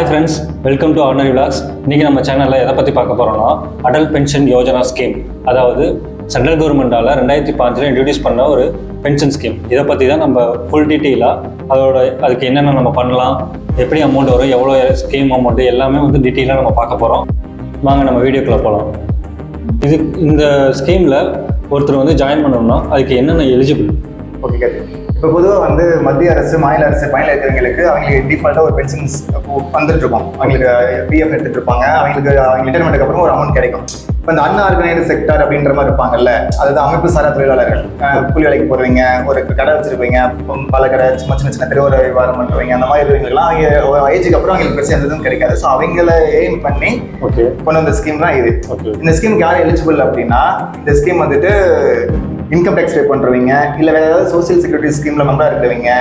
Hi friends, welcome to ordinary vlogs. இன்றைக்கி நம்ம சேனலில் எதை பற்றி பார்க்க போகிறோம்னா அடல் பென்ஷன் யோஜனா ஸ்கீம், அதாவது சென்ட்ரல் கவர்மெண்டால் 2005 இன்ட்ரடியூஸ் பண்ண ஒரு பென்ஷன் ஸ்கீம். இதை பற்றி தான் நம்ம ஃபுல் டீட்டெயிலாக அதுக்கு என்னென்ன நம்ம பண்ணலாம், எப்படி அமௌண்ட் வரும், எவ்வளோ ஸ்கீம் அமௌண்ட்டு எல்லாமே டீட்டெயிலாக நம்ம பார்க்க போகிறோம். வாங்க நம்ம வீடியோக்குள்ளே போகலாம். இந்த ஸ்கீமில் ஒருத்தர் ஜாயின் பண்ணணும்னா அதுக்கு என்னென்ன எலிஜிபிள்? ஓகே, இப்போ பொதுவாக மத்திய அரசு மாநில அரசு பயனில் இருக்கிறவங்களுக்கு அவங்களுக்கு டிஃபால்ட்டாக ஒரு பென்ஷன்ஸ் வந்துட்டு இருக்கும். அவங்களுக்கு பிஎஃப் எடுத்துகிட்டு இருப்பாங்க. அவங்க ரிட்டைர்மெண்ட்டுக்கு அப்புறம் ஒரு அமௌண்ட் கிடைக்கும். இப்போ இந்த அன்ஆர்கனைஸ்டு செக்டார் அப்படின்ற மாதிரி இருப்பாங்கல்ல, அதாவது அமைப்பு சாரா தொழிலாளர்கள், கூலி வேலைக்கு போடுவீங்க, ஒரு கடை வச்சிருப்பீங்க, பல கடை, சின்ன சின்ன தெருவோர வியாபாரம் பண்ணுறவங்க, அந்த மாதிரி இருக்கிறவங்கலாம் அவங்க ஏஜுக்கு அப்புறம் அவங்களுக்கு பிரச்சனை எதுவும் கிடைக்காது. ஸோ அவங்கள எய்ம் பண்ணி கொண்டு வந்த ஸ்கீம் தான் இது. இந்த ஸ்கீமுக்கு யார் எலிஜிபிள் அப்படின்னா, இந்த ஸ்கீம் இன்கம் டேக்ஸ் பே பண்ணுறவங்க, இல்லை வேறு ஏதாவது சோசியல் செக்யூரிட்டி ஸ்கீமில் மெம்பராக இருக்கிறவங்க,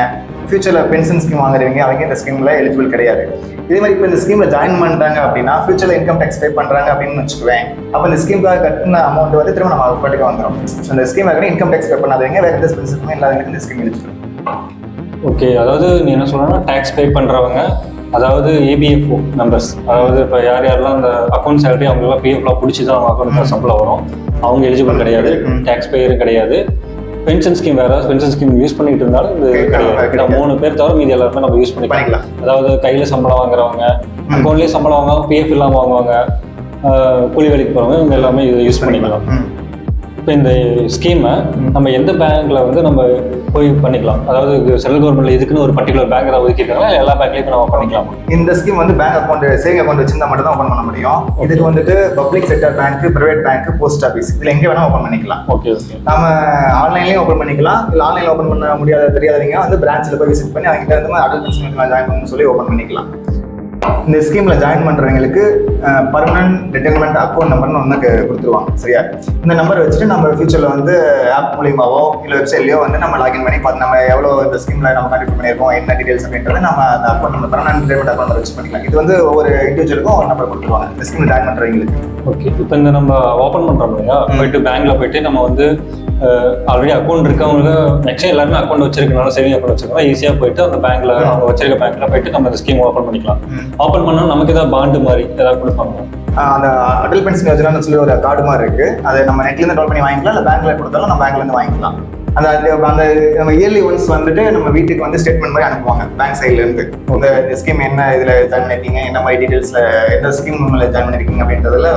ஃபியூச்சரில் பென்ஷன் ஸ்கீம் வாங்குறவங்க, அவங்க இந்த ஸ்கீமில் எலிஜிபிள் கிடையாது. இதே மாதிரி இப்போ இந்த ஸ்கீமில் ஜாயின் பண்ணுறாங்க அப்படின்னா ஃபியூச்சரில் இன்கம் டேக்ஸ் பே பண்ணுறாங்க அப்படின்னு வச்சுக்குவேன். அப்போ இந்த ஸ்கீமுக்காக கட்டின அமௌண்ட் திரும்ப நம்ம பாட்டுக்கு வந்துடும். ஸோ இந்த ஸ்கீம் இன்கம் டேக்ஸ் பே பண்ணாதவங்க, வேறு எந்த பென்ஷனுமே இல்லாதவங்களுக்கு இந்த ஸ்கீம் எலிஜிபிள். ஓகே, அதாவது நீ என்ன சொல்லணும்னா டேக்ஸ் பே பண்ணுறவங்க, அதாவது ஏபிஎஃப்ஓ மெம்பர்ஸ், அதாவது இப்போ யாரெல்லாம் அந்த அக்கௌண்ட் சேலரி அவங்களெல்லாம் பிஎஃப்லாம் பிடிச்சி தான் அவங்க அக்கௌண்ட்டுக்கு சம்பளம் வரும், அவங்க எலிஜிபிள் கிடையாது. டேக்ஸ் பேயரும் கிடையாது. பென்ஷன் ஸ்கீம் வேற பென்ஷன் ஸ்கீம் யூஸ் பண்ணிட்டு இருந்தாலும் இது கிடையாது. 3 பேர் தவிர மீதி எல்லாருமே நம்ம யூஸ் பண்ணிக்கலாம். அதாவது கையில் சம்பளம் வாங்குறவங்க, அக்கௌண்ட்லேயே சம்பளம் வாங்குவாங்க, பிஎஃப் இல்லாமல் வாங்குவாங்க, கூலி வேலைக்கு போகிறவங்க, இவங்க எல்லாமே இதை யூஸ் பண்ணிக்கலாம். இப்போ இந்த ஸ்கீமை நம்ம எந்த பேங்க்ல நம்ம போய் பண்ணிக்கலாம்? அதாவது சென்ட்ரல் கவர்மெண்ட்ல இதுக்குன்னு ஒரு பர்டிகுலர் பேங்க் தான் ஒதுக்கிருக்காங்க, எல்லா பேங்க்லயும் நம்ம பண்ணிக்கலாம். இந்த scheme bank account, saving account வச்சிருந்தா மட்டும் தான் ஓப்பன் பண்ண முடியும். இதுக்கு public sector bank, private bank, post office, இதுல எங்க வேணா ஓப்பன் பண்ணிக்கலாம். ஓகே, நம்ம ஆன்லைன்லயும் ஓப்பன் பண்ணிக்கலாம். இல்லை ஆன்லைன்ல ஓப்பன் பண்ண முடியாத தெரியாதவங்க பிரான்ச்ல போய் விசிட் பண்ணி அவங்க கிட்ட அடல் பென்ஷன் ஜாயின் பண்ணணும்னு சொல்லி ஓப்பன் பண்ணிக்கலாம். இந்த ஸ்கீம்ல ஜாயின் பண்றவங்களுக்கு பர்மனன்ட் ரிட்டைர்மெண்ட் அக்கௌண்ட் நம்பர்னு ஒன்று கொடுத்துருவாங்க. சரியா? இந்த நம்பர் வச்சுட்டு நம்ம ஃபியூச்சர்ல ஆப் மூலியமாவோ இல்லை வெப்சைட்லயோ நம்ம லாகின் பண்ணி பார்த்து நம்ம எவ்வளோ இந்த ஸ்கீம்ல நம்ம கான்ட்ரிபியூட் பண்ணியிருக்கோம், என்ன டீடைல்ஸ் அப்படின்றத நம்ம அந்த அக்கௌண்ட் நம்ம பர்மனன்ட் ரிட்டைர்மெண்ட் அக்கௌண்ட் வச்சு பண்ணிக்கலாம். இது ஒவ்வொரு இண்டிவிஜுவலுக்கும் ஒரு நம்பர் கொடுத்துருவாங்க இந்த ஸ்கீம்ல ஜாயின் பண்றவங்களுக்கு. ஓகே, இப்போ நம்ம ஓப்பன் பண்றோம் இல்லையா, போயிட்டு பேங்க்ல போயிட்டு நம்ம ஆல்ரெடி அக்கௌண்ட் இருக்கவங்க, மேக்ஸிமம் எல்லாருமே அக்கௌண்ட் வச்சிருக்கனால, சேவிங் அக்கௌண்ட் வச்சிருக்கோம், ஈஸியாக போயிட்டு அந்த பேங்க்ல அவங்க வச்சிருக்க பேங்க்ல போயிட்டு நம்ம இந்த ஸ்கீம் ஓப்பன் பண்ணிக்கலாம். ஓப்பன் பண்ணா நமக்கு ஏதாவது பாண்டு மாதிரி ஏதாவது கொடுப்பாங்க? அந்த அடல் பென்ஷன் யோஜனான்னு சொல்லி ஒரு கார்டு மாதிரி இருக்கு. அதை நம்ம நெட்ல இருந்து டவுன்லோட் பண்ணி வாங்கிக்கலாம், இல்லை பேங்க்ல கொடுத்தாலும் நம்ம பேங்க்ல இருந்து வாங்கிக்கலாம். அந்த நம்ம இயர்லி ஒன்ஸ் நம்ம வீட்டுக்கு ஸ்டேட்மெண்ட் மாதிரி அனுப்புவாங்க பேங்க் சைட்ல இருந்து. இந்த ஸ்கீம் என்ன, இதுல ஜாயின் பண்ணிருக்கீங்க, என்ன மாதிரி டீடைல்ஸ்ல எந்த ஸ்கீம் ஜாயின் பண்ணிருக்கீங்க அப்படின்றதுல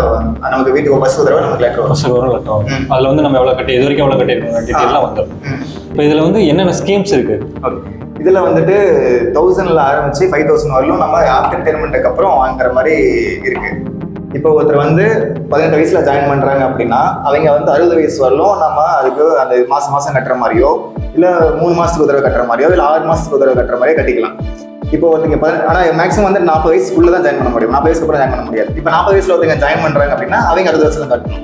நமக்கு வீட்டுக்கு பஸ் தடவை நமக்கு லெட்டர் வரும். அதுல நம்ம எவ்வளவு கட்டி, இது வரைக்கும் எவ்வளவு கட்டிருக்கோம் டீடைல்லாம் வந்துடும். இப்போ இதுல என்னென்ன ஸ்கீம்ஸ் இருக்கு? இதுல 1000ல ஆரம்பிச்சு 5000 வரலும் நம்ம ஆஃப்டர் ரிட்டைர்மெண்ட்டுக்கு அப்புறம் வாங்குற மாதிரி இருக்கு. இப்போ ஒருத்தர் 18 வயசுல ஜாயின் பண்றாங்க அப்படின்னா அவங்க 60 வயசு வரலும் நம்ம அதுக்கு அந்த மாசம் கட்டுற மாதிரியோ, இல்ல 3 மாசத்துக்கு ஒரு தடவை கட்டுற மாதிரியோ, இல்ல 6 மாசத்துக்கு ஒரு தடவை கட்டுற மாதிரியோ கட்டிக்கலாம். இப்போ ஒருத்தங்க ஆனா மேக்ஸிமம் 40 வயசுக்குள்ள தான் ஜாயின் பண்ண முடியும். 40 வயசுக்கு அப்புறம் ஜாயின் பண்ண முடியாது. இப்போ 40 வயசுல ஒருத்தங்க ஜாயின் பண்றாங்க அப்படின்னா அவங்க 60 வயசுல கட்டணும்.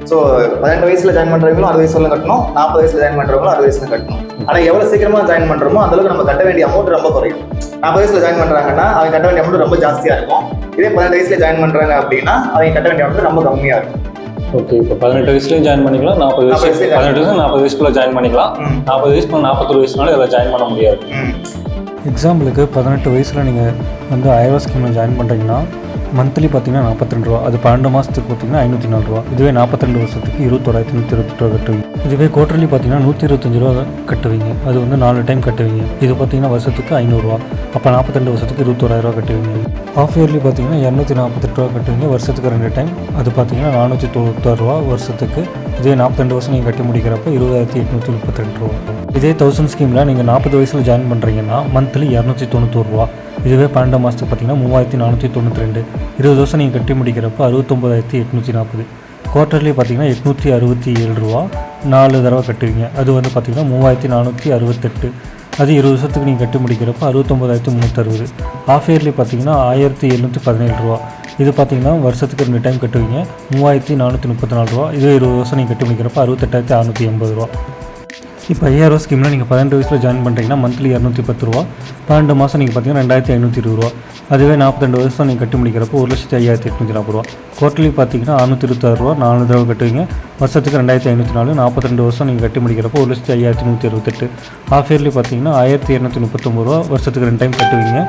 ஸோ 18 வயசுல ஜாயின் பண்றவங்களும் 60 வயசுல கட்டணும், 40 வயசுல ஜாயின் பண்றவங்களும் 60 வயசுல கட்டணும். ஆனா எவ்வளவு சீக்கிரமா ஜாயின் பண்றோமோ அந்த அளவுக்கு நம்ம கட்ட வேண்டிய அமௌண்ட் ரொம்ப குறையும். 40 வயசுல ஜாயின் பண்றாங்கன்னா அவங்க கட்ட வேண்டிய அமௌண்ட் ரொம்ப ஜாஸ்தியா இருக்கும். இதே 18 வயசுல ஜாயின் பண்றாங்க அப்படின்னா அவங்க கட்ட வேண்டிய அமௌண்ட் ரொம்ப கம்மியா இருக்கும். ஓகே, இப்போ 18 வயசுலயும் ஜாயின் பண்ணிக்கலாம், 40 வயசு 18 வயசு 40 வயசுக்குள்ள ஜாயின் பண்ணிக்கலாம். 40 வயசுக்குள்ள 41 வயசுனால இதில் ஜாயின் பண்ண முடியாது. எக்ஸாம்பிளுக்கு 18 வயசில் நீங்கள் 1000 ஸ்கீமில் ஜாயின் பண்ணுறீங்கன்னா மந்த்லி பார்த்தீங்கன்னா 42 ரூபா. அது 12 மாதத்துக்கு பார்த்தீங்கன்னா 504 ரூபா. இதுவே 42 வருஷத்துக்கு 21,128 ரூபா கட்டுவீங்க. இதுவே குவார்டர்லி பார்த்தீங்கன்னா 125 ரூபா கட்டுவீங்க. அது 4 டைம் கட்டுவீங்க. இது பார்த்தீங்கன்னா வருஷத்துக்கு 500 ரூபா. அப்போ 42 வருஷத்துக்கு 21,000 ரூபா கட்டுவீங்க. ஆஃப் இயர்லி பார்த்தீங்கன்னா 248 ரூபா கட்டுவீங்க. வருஷத்துக்கு 2 டைம். அது பார்த்தீங்கன்னா 496 ரூபா வருஷத்துக்கு. இதே 42 வருஷம் நீங்கள் கட்டி முடிக்கிறப்ப 20,832 ரூபா. இதே 1000 ஸ்கீமில் நீங்கள் 40 வயசில் ஜாயின் பண்ணுறீங்கன்னா மந்த்லி 291 ரூபா. இதுவே 12 மாதத்துக்கு பார்த்தீங்கன்னா 3492. 20 வருஷம் நீங்கள் கட்டி முடிக்கிறப்ப 69,840. குவார்டர்லி பார்த்தீங்கன்னா 867 ரூபா 4 தடவை கட்டுவீங்க. அது பார்த்தீங்கன்னா 3468. அது 20 வருஷத்துக்கு நீங்கள் கட்டி முடிக்கிறப்ப 69,360. ஆஃப் இயர்லி பார்த்தீங்கன்னா 1717 ரூபா. இது பார்த்தீங்கன்னா வருஷத்துக்கு 2 டைம் கட்டுவீங்க. 3434 ரூபா. இது 20 வருஷம் நீங்கள் கட்டி முடிக்கிறப்ப 68,680 ரூபா. இப்போ 5000 ஸ்கீமில் நீங்கள் 18 வயசில் ஜாயின் பண்ணுறீங்கன்னா மந்த்லி 210 ரூபா. 12 மாதம் நீங்கள் பார்த்தீங்கன்னா 2520 ரூபா. அதுவே 42 வருஷம் நீங்கள் கட்டி முடிக்கிறப்போ 1,05,840 ரூபா. குவார்ட்டர்லி பார்த்தீங்கன்னா 626 ரூபா 4 தடவை கட்டுவீங்க. வருஷத்துக்கு 2504, 42 வருஷம் நீங்கள் கட்டி முடிக்கிறப்போ 1,5168. ஹாஃப் இயர்லி பார்த்தீங்கன்னா 1239 ரூபா, வருஷத்துக்கு 2 டைம் கட்டுவீங்க.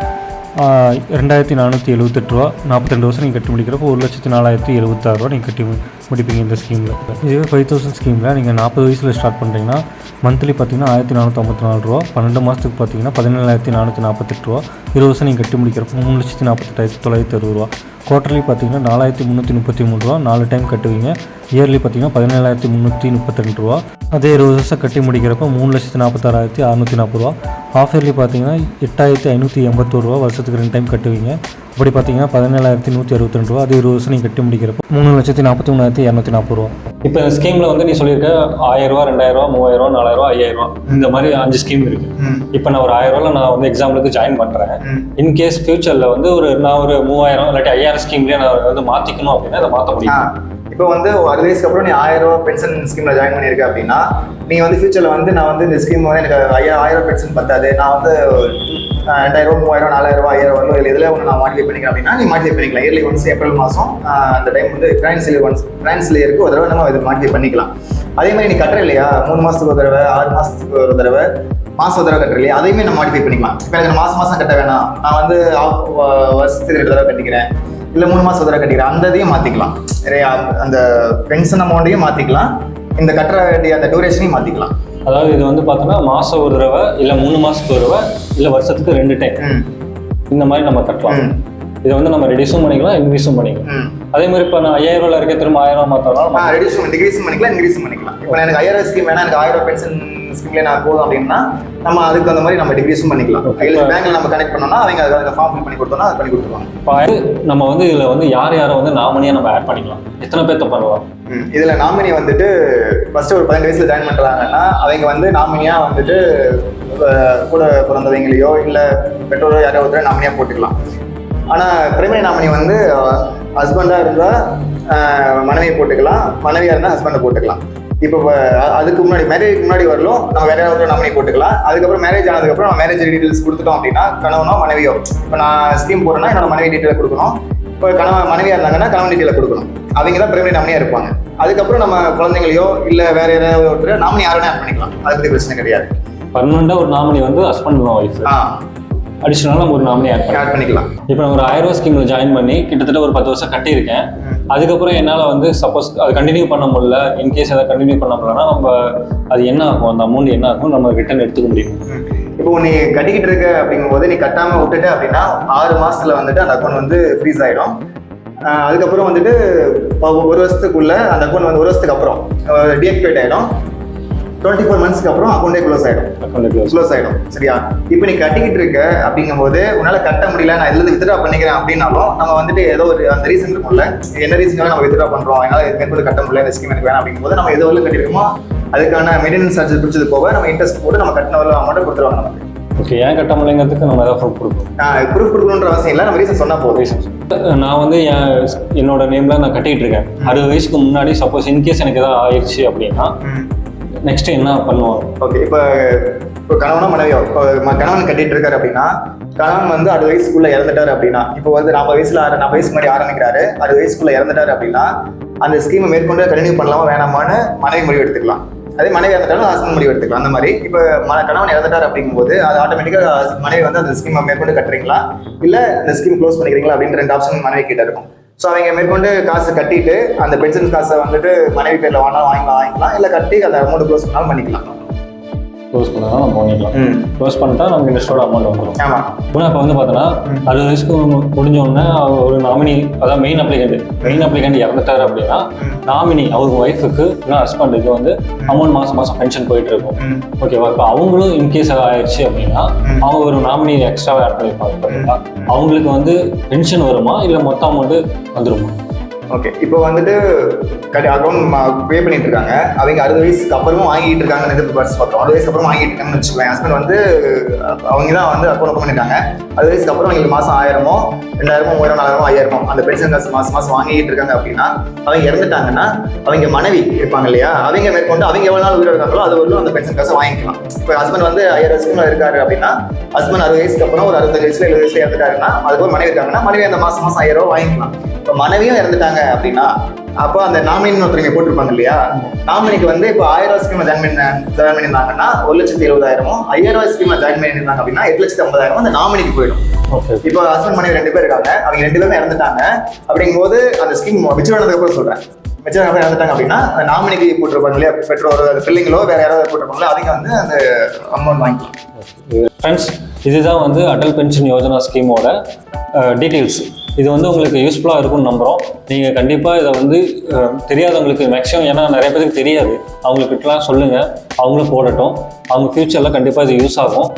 2478 ரூபா, 42 வருஷம் நீங்கள் கட்டி முடிக்கிறப்போ 1,04,076 ரூபா நீங்கள் கட்டி முடிப்பீங்க இந்த ஸ்கீமில். இதுவே 5000 ஸ்கீமில் நீங்கள் 40 வயசில் ஸ்டார்ட் பண்ணுறீங்கன்னா மந்த்லி பார்த்தீங்கன்னா 1454 ரூபா, 12 மாதத்துக்கு பார்த்தீங்கன்னா 17,448 ரூபா, 20 வருஷம் நீங்கள் கட்டி முடிக்கிறப்போ 3,48,960 ரூபா. குவார்ட்டர்லி பார்த்தீங்கன்னா 4,333 ரூபா, 4 டைம் கட்டுவீங்க. இயர்லி பார்த்தீங்கன்னா 17,332 ரூபா, அதே 20 வருஷம் கட்டி முடிக்கிறப்போ 3,46,640 ரூபா. ஹாஃப் இயர்லி பார்த்தீங்கன்னா 8,581 ரூபா, வருஷத்துக்கு 2 டைம் கட்டுவீங்க. அப்படி பார்த்தீங்கன்னா 17,162 ரூபா, அதே 20 வருஷம் நீங்கள் கட்டி முடிக்கிறப்போ 3,43,240 ரூபா. இப்போ இந்த ஸ்கீமில் வந்து நீ சொல்லியிருக்க 1000 ரூபா, 2000 ரூபா, 3000 ரூபா, 4000 ரூபா, 5000 ரூபா, இந்த மாதிரி 5 ஸ்கீம் இருக்கு. இப்போ நான் ஒரு 1000 ரூபாயில் நான் வந்து எக்ஸாம்பிளுக்கு ஜாயின் பண்ணுறேன். இன்கேஸ் ஃபியூச்சரில் வந்து நான் ஒரு 3000 இல்லாட்டி 5000 ஸ்கீம்லேயே நான் வந்து மாற்றிக்கணும் அப்படின்னா அதை மாற்ற முடியும். இப்போ வந்து 60 வயசுக்கு அப்புறம் நீ 1000 ரூபா பென்ஷன் ஸ்கீம்ல ஜாயின் பண்ணியிருக்க அப்படின்னா நீ வந்து ஃபியூச்சர்ல வந்து நான் வந்து இந்த ஸ்கீம் வந்து எனக்கு 1000 பென்ஷன் பத்தாது, நான் வந்து 2000 ரூபா, 3000, 4000 ரூபா, 5000 ரூபா இதில் ஒன்று நான் மாடிஃபை பண்ணிக்கிறேன் அப்படின்னா நீ மாடிஃபை பண்ணிக்கலாம். இயர்லி ஒன்ஸ் ஏப்ரல் மாதம் அந்த டைம் வந்து ஃபினான்ஷியல் இயருக்கு ஒரு தடவை நம்ம இது மாடிஃபை பண்ணிக்கலாம். அதே மாதிரி நீ கட்டுற இல்லையா 3 மாதத்துக்கு ஒரு தடவை, 6 மாதத்துக்கு ஒரு தடவை, மாதம் ஒரு தடவை கட்டுற இல்லையா, அதையுமே நம்ம மாடிஃபை பண்ணிக்கலாம். இப்போ எனக்கு மாதம் கட்ட வேணாம், நான் வந்து வருஷத்துக்கு 2 தடவை கட்டிக்கிறேன், இல்லை 3 மாதம் தடவை கட்டிக்கிறேன், அந்த இதையும் மாற்றிக்கலாம். அந்த பென்ஷன் அமௌண்ட்டையும் மாற்றிக்கலாம், இந்த கட்ட வேண்டிய அந்த டூரேஷனையும் மாற்றிக்கலாம். அதாவது இது வந்து பார்த்தோன்னா மாதம் ஒரு தடவை, இல்லை 3 மாதத்துக்கு ஒரு தடவை, இல்லை வருஷத்துக்கு 2 டைம் இந்த மாதிரி நம்ம கட்டலாம். இதை வந்து நம்ம ரெடியூஸும் பண்ணிக்கலாம், இன்க்ரீஸும் பண்ணிக்கலாம். அதே மாதிரி இப்போ நான் 5000 ரூபாய் இருக்க திரும்ப 1000 ரூபா மாற்றலாம், ரெடியூஸும் டிகிரீஸும் பண்ணிக்கலாம், இன்க்ரீஸும் பண்ணிக்கலாம். இப்போ எனக்கு 5000 ஸ்கீம் வேணா, எனக்கு 1000 பென்ஷன் ஸ்கீம்லேயே நான் போதும் அப்படின்னா நம்ம அதுக்கு அந்த மாதிரி நம்ம டிகிரீஸும் பண்ணிக்கலாம். பேங்க்ல நம்ம கனெக்ட் பண்ணோம்னா அவங்க அதுக்கு ஃபார்ம் ஃபில் பண்ணி கொடுத்தோம்னா அது பண்ணி கொடுத்துருவாங்க. இப்போ நம்ம வந்து இதில் வந்து யாரை வந்து நாமினியாக நம்ம ஆட் பண்ணிக்கலாம், எத்தனை பேர்த்த பண்ணலாம்? இதில் நாமினி வந்துட்டு ஃபர்ஸ்ட் ஒரு 18 வயசுல ஜாயின் பண்ணுறாங்கன்னா அவங்க வந்து நாமினியாக வந்துட்டு கூட பிறந்தவங்களையோ இல்லை பெற்றோரோ யாரோ ஒருத்தர் நாமினியாக போட்டுக்கலாம். ஆனால் பிரைமரி நாமினி வந்து ஹஸ்பண்டாக இருந்தால் மனைவியை போட்டுக்கலாம், மனைவியாக இருந்தால் ஹஸ்பண்டை போட்டுக்கலாம். இப்போ அதுக்கு முன்னாடி மேரேஜுக்கு முன்னாடி வரலும் நம்ம வேற யாராவது நாமினி போட்டுக்கலாம். அதுக்கப்புறம் மேரேஜ் ஆனதுக்கப்புறம் நம்ம மேரேஜ் டீட்டெயில்ஸ் கொடுத்துட்டோம் அப்படின்னா கணவனோ மனைவியோ, இப்போ நான் ஸ்கீம் போடுறேன்னா என்னோட மனைவி டீட்டெயில் கொடுக்கணும், இப்போ மனைவியாக இருந்தாங்கன்னா கணவன் டீட்டெயில் கொடுக்கணும். அவங்க தான் பிரைமரி நாமினியாக இருப்பாங்க. அதுக்கப்புறம் நம்ம குழந்தைங்களையோ இல்லை வேற யாராவது ஒருத்தர் நாமினி யாரும் ஆட் பண்ணிக்கலாம், அதை பற்றி பிரச்சனை கிடையாது. பர்மனெண்டாக ஒரு நாமினி வந்து ஹஸ்பண்ட் ஒய்ஃப், அடிஷனலாக நம்ம ஒரு நாமினி ஆட் பண்ணிக்கலாம். இப்போ நான் ஒரு 1000 ரூபா ஸ்கீமில் ஜாயின் பண்ணி கிட்டத்தட்ட ஒரு 10 வருஷம் கட்டியிருக்கேன். அதுக்கப்புறம் என்னால் வந்து சப்போஸ் அது கண்டினியூ பண்ண முடியல, இன்கேஸ் அதை கண்டினியூ பண்ண முடியலன்னா நம்ம அது என்ன ஆகும், அந்த அமௌண்ட் என்ன ஆகும், நம்ம ரிட்டர்ன் எடுத்துக்க முடியும். இப்போ நீ கட்டிக்கிட்டு இருக்க அப்படிங்கும்போது நீ கட்டாமல் விட்டுட்டு அப்படின்னா 6 மாதத்துல வந்துட்டு அந்த அக்கௌண்ட் வந்து ஃப்ரீஸ் ஆகிடும். அதுக்கப்புறம் வந்துட்டு 1 வருஷத்துக்குள்ள அந்த அக்கௌண்ட் வந்து 1 வருஷத்துக்கு அப்புறம் டீஆக்டிவேட் ஆகிடும். 24 மந்த்ஸ்க்கு அப்புறம் அக்கௌண்டே க்ளோஸ் ஆகிடும். சரியா? இப்போ நீ கட்டிக்கிட்டு இருக்க அப்படிங்கும்போது உன்னால கட்ட முடியல, நான் இதுல வித்ட்ரா பண்ணிக்கிறேன் அப்படின்னாலும் நம்ம வந்துட்டு ஏதோ ஒரு அந்த ரீசன் இருக்கும்ல, என்ன ரீசனுக்காக நம்ம வித்ட்ரா பண்றோம், என்னால மேற்கொண்டு கட்ட முடியல, இந்த ஸ்கீம் எனக்கு வேணாம் அப்படிங்கும்போது நம்ம எது வரலும் கட்டிருக்கோமோ அதுக்கான மெயின்டெனன்ஸ் சார்ஜ் பிடிச்சது போக நம்ம இன்ட்ரெஸ்ட் போட்டு நம்ம கட்டின வரல அமௌண்ட் கொடுத்துருவாங்க நமக்கு. ஓகே, ஏன் கட்ட முடியங்கிறதுக்கு நம்ம ஏதாவது ப்ரூஃப் கொடுக்கணும்? ப்ரூஃப் கொடுக்கணுன்ற அவசியம் இல்லை, நம்ம ரீசன் சொன்னா போதும். நான் வந்து என்னோட நேம்ல நான் கட்டிட்டு இருக்கேன். 60 வயசுக்கு முன்னாடி சப்போஸ் இன்கேஸ் எனக்கு ஏதாவது ஆயிடுச்சு அப்படின்னா நெக்ஸ்ட் என்ன பண்ணுவோம்? ஓகே, இப்போ கணவனோ மனைவியோ, கணவன் கட்டிட்டு இருக்காரு அப்படின்னா கணவன் வந்து 60 வயசுக்குள்ள இறந்துட்டாரு அப்படின்னா, இப்போ வந்து 40 வயசுக்கு முன்னாடி ஆரம்பிக்கிறாரு, 60 வயசுக்குள்ள இறந்துட்டாரு அப்படின்னா அந்த ஸ்கீமை மேற்கொண்டு கண்டினியூ பண்ணலாமா வேணாமான்னு மனைவி முடிவு எடுத்துக்கலாம். அதே மனைவி இறந்துட்டாலும் ஹஸ்பண்ட் முடிவு எடுத்துக்கலாம். அந்த மாதிரி இப்போ கணவன் இறந்துட்டாரு அப்படிங்கும்போது அது ஆட்டோமேட்டிக்காக மனைவி வந்து அந்த ஸ்கீமை மேற்கொண்டு கட்டுறீங்களா இல்லை இந்த ஸ்கீம் க்ளோஸ் பண்ணிக்கிறீங்களா அப்படின்ற 2 ஆப்ஷன் மனைவி கிட்ட இருக்கும். ஸோ அவங்க மேற்கொண்டு காசு கட்டிட்டு அந்த பென்ஷன் காசை வந்துட்டு மனைவி பேரில் வாங்கிக்கலாம், இல்லை கட்டி அந்த அமௌண்ட் க்ளோஸ் பண்ணாலும் பண்ணிக்கலாம். க்ளோஸ் பண்ணாலும் நம்ம பண்ணிக்கலாம். க்ளோஸ் பண்ணிட்டா நமக்கு இன்ட்ரெஸ்டோட அமௌண்ட் வந்துடும். ஆமாம். இப்போ வந்து பார்த்தோன்னா 60 வயசுக்கு முடிஞ்ச உடனே ஒரு நாமினி, அதாவது மெயின் அப்ளிகண்ட் இறந்துட்டாரு அப்படின்னா நாமினி அவங்க ஒய்ஃபுக்கு இல்லை ஹஸ்பண்டுக்கு வந்து அமௌண்ட் மாதம் பென்ஷன் போயிட்டு இருக்கும். ஓகேவா? இப்போ அவங்களும் இன்கேஸ் ஆயிடுச்சு அப்படின்னா அவங்க ஒரு நாமினி எக்ஸ்ட்ராவாக ஆட் பண்ணியிருப்பாங்க பார்த்தீங்களா, அவங்களுக்கு வந்து பென்ஷன் வருமா இல்லை மொத்த அமௌண்ட்டு வந்துருமா? ஓகே, இப்போ வந்துட்டு அக்கௌண்ட் பே பண்ணிட்டு இருக்காங்க, அவங்க 60 வயசுக்கு அப்புறமும் வாங்கிட்டு இருக்காங்கன்னு எதிர்பார்த்து பார்த்தோம். 60 வயசுக்கு அப்புறம் வாங்கிட்டு இருக்காங்கன்னு வச்சுக்கோங்க. ஹஸ்பண்ட் வந்து அவங்க தான் வந்து அக்கௌண்ட் ஓப்பன் பண்ணிட்டாங்க. 60 வயசுக்கு அப்புறம் அவங்களுக்கு மாதம் 1000, 2000, 3000, 4000, 5000 அந்த பென்ஷன் காசு மாதம் வாங்கிட்டு இருக்காங்க அப்படின்னா அவங்க இறந்துட்டாங்கன்னா அவங்க மனைவி இருப்பாங்க இல்லையா, அவங்க மேற்கொண்டு அவங்க எவ்வளோ நாள் உயிரோடு இருக்காங்களோ அது வரலும் அந்த பென்ஷன் காசை வாங்கிக்கலாம். இப்போ ஹஸ்பண்ட் வந்து 1000 வயசுக்கு இருக்காரு அப்படின்னா ஹஸ்பண்ட் 60 வயசுக்கு அப்புறம் ஒரு 65 வயசுல 70 வயசுல இறந்துட்டாருன்னா அதுக்கு ஒரு மனைவி இருக்காங்கன்னா மனைவி அந்த மாதம் 1000 ரூபா வாங்கிக்கலாம். இப்போ மனைவியும் இறந்துட்டாங்க பண்ணியிருந்தாங்க அப்படின்னா அப்போ அந்த நாமினின்னு ஒருத்தர் போட்டிருப்பாங்க இல்லையா, நாமினிக்கு வந்து இப்போ 1000 ஸ்கீம்ல ஜாயின் பண்ணியிருந்தாங்கன்னா 1,70,000, 5000 ஸ்கீம்ல ஜாயின் பண்ணியிருந்தாங்க அப்படின்னா 8,50,000 அந்த நாமினிக்கு போயிடும். இப்போ ஹஸ்பண்ட் மனைவி 2 பேர் இருக்காங்க, அவங்க 2 பேருமே இறந்துட்டாங்க. அப்படிங்கும்போது அந்த ஸ்கீம் மெச்சூர் ஆனதுக்கு அப்புறம் சொல்றேன், மெச்சூர் ஆனது இறந்துட்டாங்க அப்படின்னா அந்த நாமினிக்கு போட்டிருப்பாங்க இல்லையா, பெற்றோர் பிள்ளைங்களோ வேற யாராவது போட்டிருப்பாங்களோ அவங்க வந்து அந்த அமௌண்ட் வாங்கிக்கலாம். ஃப்ரெண்ட்ஸ், இதுதான் வந்து அடல் பென்ஷன் யோஜனா ஸ்கீமோட டீட்டெயில்ஸ். இது வந்து உங்களுக்கு யூஸ்ஃபுல்லாக இருக்கும்னு நம்புகிறோம். நீங்கள் கண்டிப்பாக இதை வந்து தெரியாதவங்களுக்கு மேக்ஸிமம், ஏன்னா நிறைய பேருக்கு தெரியாது, அவங்களுக்கிட்டலாம் சொல்லுங்கள், அவங்களும் போடட்டும். அவங்க ஃப்யூச்சரில் கண்டிப்பாக இது யூஸ் ஆகும்.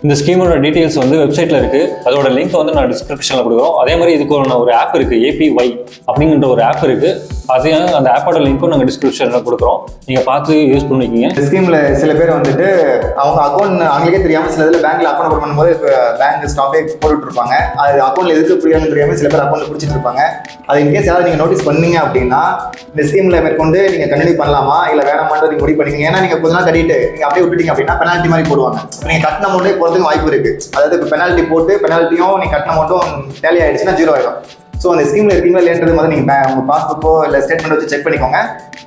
இந்த ஸ்கீமோட டீட்டெயில்ஸ் வந்து வெப்சைட்டில் இருக்குது, அதோட லிங்க் வந்து நான் டிஸ்கிரிப்ஷனில் கொடுக்குறோம். அதே மாதிரி இதுக்கு ஒரு ஆப் இருக்குது, APY அப்படிங்கிற ஒரு ஆப் இருக்குது. அதையும் அந்த ஆப்போட லிங்க்கும் நாங்கள் டிஸ்கிரிப்ஷனில் கொடுக்குறோம், நீங்கள் பார்த்து யூஸ் பண்ணிக்கிங்க. இந்த ஸ்கீமில் சில பேர் வந்துட்டு அவங்க அக்கௌண்ட் அவங்களுக்கே தெரியாமல் சில இதில் பேங்க்கில் அக்கௌண்ட் ஓப்பன் பண்ணும்போது இப்போ பேங்க் ஸ்டாஃபே போட்டுட்ருப்பாங்க. அது அக்கௌண்ட்டில் எதுக்கு புரியாமல் தெரியாமல் சில பேர் அக்கௌண்ட்டில் பிடிச்சிட்டு இருப்பாங்க. அது இன்கேஸ் யாராவது நீங்கள் நோட்டீஸ் பண்ணீங்க அப்படின்னா இந்த ஸ்கீமில் மேற்கொண்டு நீங்கள் கண்டினியூ பண்ணலாமா இல்லை வேணாமான்னு நீங்கள் முடிவு பண்ணிக்கங்க. ஏன்னா நீங்கள் கொஞ்ச நாள் கட்டிட்டு நீங்கள் அப்படியே விட்டுட்டீங்க அப்படின்னா பெனால்ட்டி மாதிரி போடுவாங்க. நீங்கள் கட்டின அமௌண்ட்டே போகிறதுக்கு வாய்ப்பு இருக்குது. அதாவது இப்போ பெனால்ட்டி போட்டு பெனால்ட்டியும் நீங்கள் கட்டின அமௌண்ட்டும் டேலி ஆகிடுச்சுன்னா 0 ஆகிடும். ஸோ அந்த ஸ்கீமில் இருக்கீங்களா இல்லைன்றது மாதிரி நீங்கள் உங்கள் பாஸ்புக்கோ இல்லை ஸ்டேட்மெண்ட் வச்சு செக் பண்ணிக்கோங்க.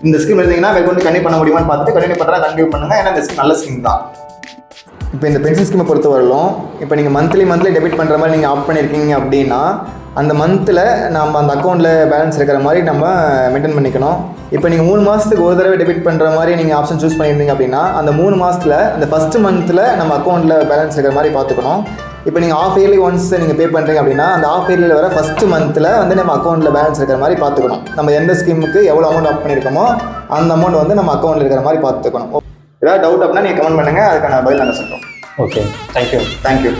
இந்த ஸ்கீம் இருந்தீங்கன்னா மேற்கொண்டு கண்டினியூ பண்ண முடியுமான்னு பார்த்துட்டு கண்டினியூ பண்ணுறா கண்டினியூ பண்ணுங்கள். ஏன்னா இந்த ஸ்கீம் நல்ல ஸ்கீம் தான். இப்போ இந்த பென்ஷன் ஸ்கீமை பொறுத்த வரலும் இப்போ நீங்கள் மந்த்லி டெபிட் பண்ணுற மாதிரி நீங்கள் ஆப்ட் பண்ணியிருக்கீங்க அப்படின்னா அந்த மந்தில் நம்ம அந்த அக்கௌண்ட்டில் பேலன்ஸ் இருக்கிற மாதிரி நம்ம மெயின்டைன் பண்ணிக்கணும். இப்போ நீங்கள் 3 மாதத்துக்கு ஒரு தடவை டெபிட் பண்ணுற மாதிரி நீங்கள் ஆப்ஷன் சூஸ் பண்ணியிருந்தீங்க அப்படின்னா அந்த 3 மாதத்தில் அந்த ஃபஸ்ட்டு மந்தில் நம்ம அக்கௌண்ட்டில் பேலன்ஸ் இருக்கிற மாதிரி பார்த்துக்கணும். இப்போ நீங்கள் ஆஃப் இயர்லி ஒன்ஸ் நீங்கள் பே பண்ணுறீங்க அப்படின்னா அந்த ஆஃப் இயர்லியில் வர ஃபஸ்ட்டு மந்தில் வந்து நம்ம அக்கௌண்ட்டில் பேலன்ஸ் இருக்கிற மாதிரி பார்த்துக்கணும். நம்ம எந்த ஸ்கீமுக்கு எவ்வளோ அமௌண்ட் ஆப் பண்ணியிருக்கோமோ அந்த அமௌண்ட் வந்து நம்ம அக்கௌண்ட்டில் இருக்கிற மாதிரி பார்த்துக்கணும். ஏதாவது டவுட் அப்படின்னா நீங்கள் கமெண்ட் பண்ணுங்கள், அதுக்கான பதில் நாங்கள் சொல்கிறோம். Okay, thank you.